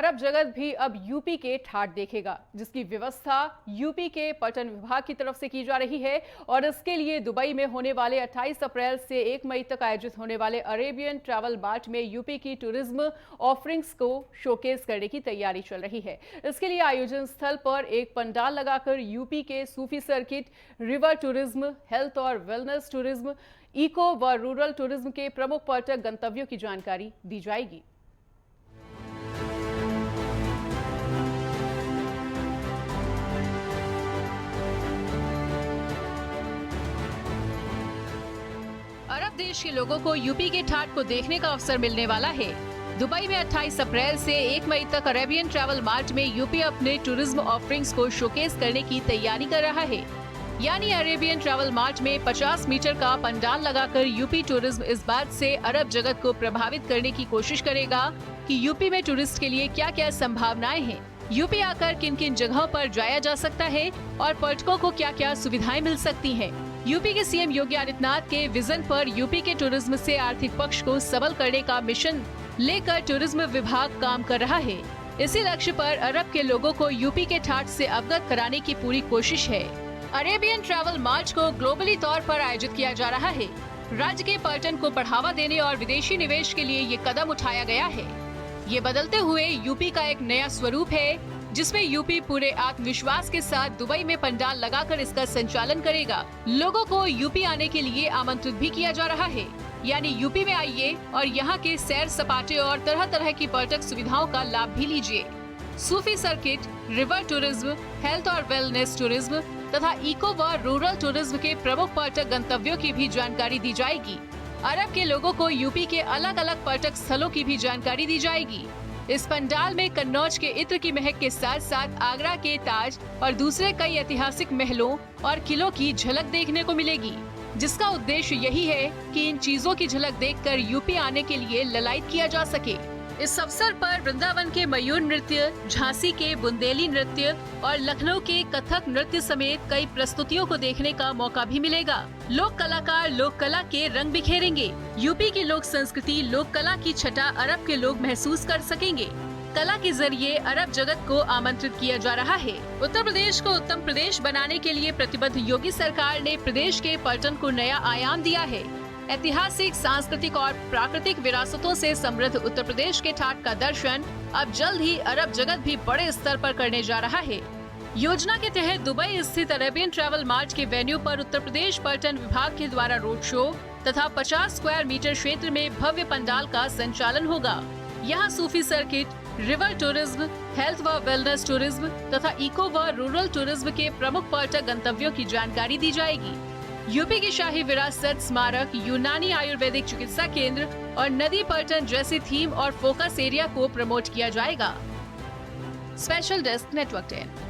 अरब जगत भी अब यूपी के ठाट देखेगा, जिसकी व्यवस्था यूपी के पर्यटन विभाग की तरफ से की जा रही है। और इसके लिए दुबई में होने वाले 28 अप्रैल से 1 मई तक आयोजित होने वाले अरेबियन ट्रैवल मार्ट में यूपी की टूरिज्म ऑफरिंग्स को शोकेस करने की तैयारी चल रही है। इसके लिए आयोजन स्थल पर एक पंडाल लगाकर यूपी के सूफी सर्किट, रिवर टूरिज्म, हेल्थ और वेलनेस टूरिज्म, इको व रूरल टूरिज्म के प्रमुख पर्यटक गंतव्यों की जानकारी दी जाएगी। अरब देश के लोगों को यूपी के ठाट को देखने का अवसर मिलने वाला है। दुबई में 28 अप्रैल से 1 मई तक अरेबियन ट्रैवल मार्ट में यूपी अपने टूरिज्म ऑफरिंग्स को शोकेस करने की तैयारी कर रहा है। यानी अरेबियन ट्रैवल मार्ट में 50 मीटर का पंडाल लगाकर यूपी टूरिज्म इस बात से अरब जगत को प्रभावित करने की कोशिश करेगा कि यूपी में टूरिस्ट के लिए क्या क्या संभावनाएं हैं, यूपी आकर किन किन जगहों पर जाया जा सकता है और पर्यटकों को क्या क्या सुविधाएं मिल सकती हैं। यूपी के सीएम योगी आदित्यनाथ के विजन पर यूपी के टूरिज्म से आर्थिक पक्ष को सबल करने का मिशन लेकर टूरिज्म विभाग काम कर रहा है। इसी लक्ष्य पर अरब के लोगों को यूपी के ठाट से अवगत कराने की पूरी कोशिश है। अरेबियन ट्रैवल मार्च को ग्लोबली तौर पर आयोजित किया जा रहा है। राज्य के पर्यटन को बढ़ावा देने और विदेशी निवेश के लिए ये कदम उठाया गया है। ये बदलते हुए यूपी का एक नया स्वरूप है, जिसमें यूपी पूरे आत्मविश्वास के साथ दुबई में पंडाल लगाकर इसका संचालन करेगा। लोगों को यूपी आने के लिए आमंत्रित भी किया जा रहा है। यानी यूपी में आइए और यहाँ के सैर सपाटे और तरह तरह की पर्यटक सुविधाओं का लाभ भी लीजिए। सूफी सर्किट, रिवर टूरिज्म, हेल्थ और वेलनेस टूरिज्म तथा इको व रूरल टूरिज्म के प्रमुख पर्यटक गंतव्यों की भी जानकारी दी जाएगी। अरब के लोगों को यूपी के अलग अलग पर्यटक स्थलों की भी जानकारी दी जाएगी। इस पंडाल में कन्नौज के इत्र की महक के साथ साथ आगरा के ताज और दूसरे कई ऐतिहासिक महलों और किलों की झलक देखने को मिलेगी, जिसका उद्देश्य यही है कि इन चीजों की झलक देखकर यूपी आने के लिए ललायत किया जा सके। इस अवसर पर वृंदावन के मयूर नृत्य, झांसी के बुंदेली नृत्य और लखनऊ के कथक नृत्य समेत कई प्रस्तुतियों को देखने का मौका भी मिलेगा। लोक कलाकार लोक कला के रंग बिखेरेंगे। यूपी की लोक संस्कृति, लोक कला की छटा अरब के लोग महसूस कर सकेंगे। कला के जरिए अरब जगत को आमंत्रित किया जा रहा है। उत्तर प्रदेश को उत्तम प्रदेश बनाने के लिए प्रतिबद्ध योगी सरकार ने प्रदेश के पर्यटन को नया आयाम दिया है। ऐतिहासिक, सांस्कृतिक और प्राकृतिक विरासतों से समृद्ध उत्तर प्रदेश के ठाट का दर्शन अब जल्द ही अरब जगत भी बड़े स्तर पर करने जा रहा है। योजना के तहत दुबई स्थित अरेबियन ट्रैवल मार्ट के वेन्यू पर उत्तर प्रदेश पर्यटन विभाग के द्वारा रोड शो तथा 50 स्क्वायर मीटर क्षेत्र में भव्य पंडाल का संचालन होगा। यहाँ सूफी सर्किट, रिवर टूरिज्म, हेल्थ व वेलनेस टूरिज्म तथा इको व रूरल टूरिज्म के प्रमुख पर्यटक गंतव्यों की जानकारी दी जाएगी। यूपी की शाही विरासत, स्मारक, यूनानी आयुर्वेदिक चिकित्सा केंद्र और नदी पर्यटन जैसी थीम और फोकस एरिया को प्रमोट किया जाएगा। Special desk, network 10।